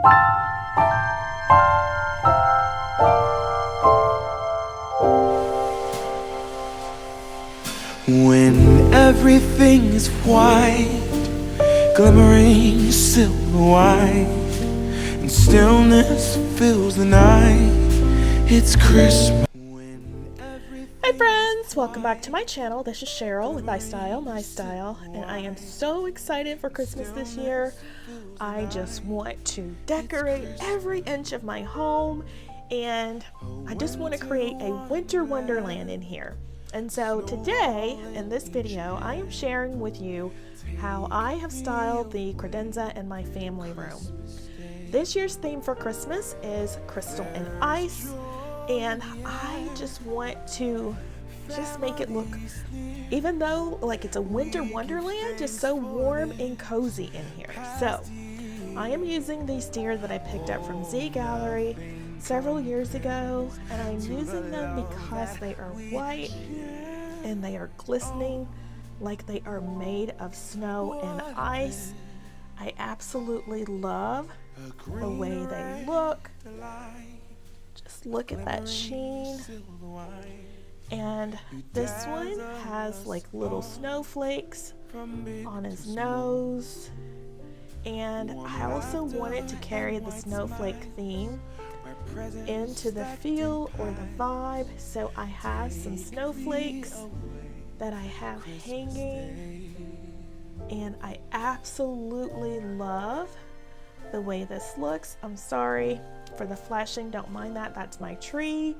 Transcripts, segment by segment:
When everything is white, glimmering silver white, and stillness fills the night, it's Christmas. Hi friends, welcome back to my channel. This is Cheryl with iSTYLEMYSTYLE, and I am so excited for Christmas this year. I just want to decorate every inch of my home, and I just want to create a winter wonderland in here. And so today, in this video, I am sharing with you how I have styled the credenza in my family room. This year's theme for Christmas is crystal and ice, and I just want to make it look, even though like it's a winter wonderland, just so warm and cozy in here. So I am using these deer that I picked up from Z Gallery several years ago, and I'm using them because they are white and they are glistening like they are made of snow and ice. I absolutely love the way they look. Just look at that sheen. And this one has like little snowflakes on his nose, and I also wanted to carry the snowflake theme into the feel or the vibe, so I have some snowflakes that I have hanging, and I absolutely love the way this looks. I'm sorry for the flashing, don't mind that, that's my tree.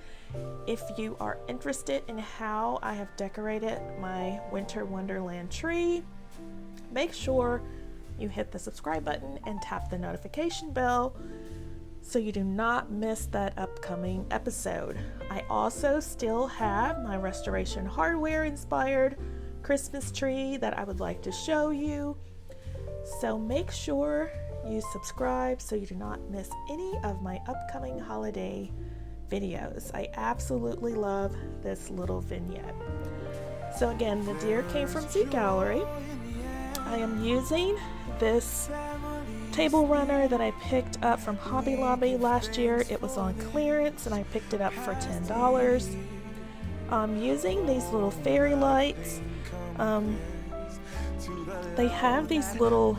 If you are interested in how I have decorated my Winter Wonderland tree, make sure you hit the subscribe button and tap the notification bell so you do not miss that upcoming episode. I also still have my Restoration Hardware inspired Christmas tree that I would like to show you. So make sure you subscribe so you do not miss any of my upcoming holiday videos. I absolutely love this little vignette. So again, the deer came from Z Gallery. I am using this table runner that I picked up from Hobby Lobby last year. It was on clearance and I picked it up for $10. I'm using these little fairy lights. They have these little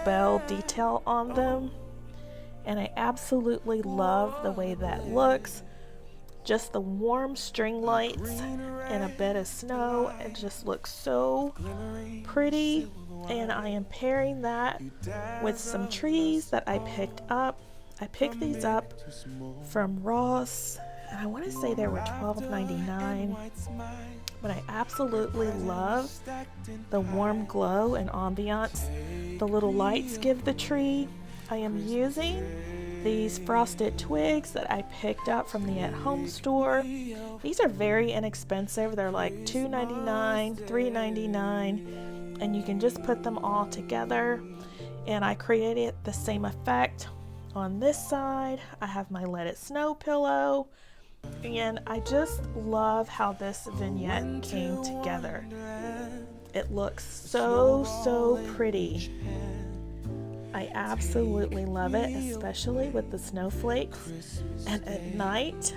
bell detail on them, and I absolutely love the way that looks. Just the warm string lights and a bit of snow, it just looks so pretty. And I am pairing that with some trees that I picked up. I picked these up from Ross, and I want to say they were $12.99, but I absolutely love the warm glow and ambiance the little lights give the tree. I am using these frosted twigs that I picked up from the At Home store. These are very inexpensive. They're like $2.99, $3.99, and you can just put them all together. And I created the same effect on this side. I have my Let It Snow pillow, and I just love how this vignette came together. It looks so pretty. I absolutely love it, especially with the snowflakes. And at night,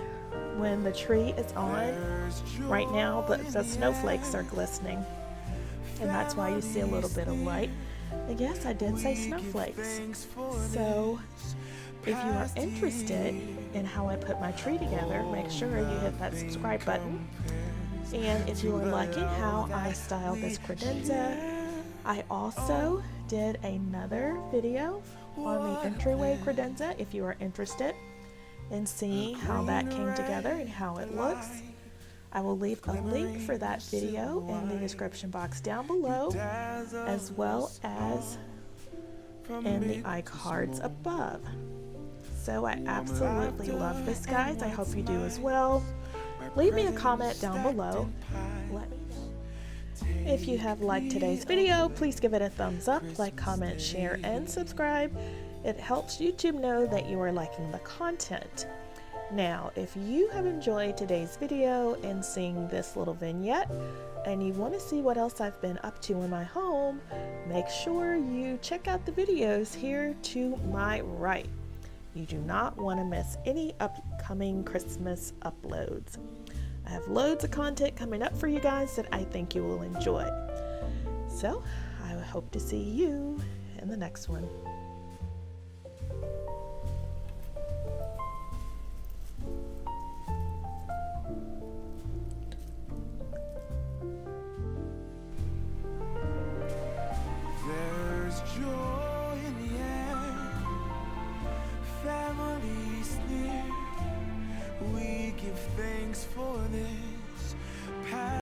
when the tree is on, right now the snowflakes are glistening, and that's why you see a little bit of light. And yes, I did say snowflakes. So if you are interested in how I put my tree together, make sure you hit that subscribe button. And if you are liking how I styled this credenza, I also did another video on the Entryway credenza if you are interested in seeing how that came together and how it looks. I will leave a link for that video in the description box down below, as well as in the iCards above. So I absolutely love this, guys. I hope you do as well. Leave me a comment down below. Let me know if you have liked today's video. Please give it a thumbs up, like, comment, share, and subscribe. It helps YouTube know that you are liking the content. Now, if you have enjoyed today's video and seeing this little vignette, and you want to see what else I've been up to in my home, home, make sure you check out the videos here to my right. You do not want to miss any upcoming Christmas uploads. I have loads of content coming up for you guys that I think you will enjoy. So I hope to see you in the next one.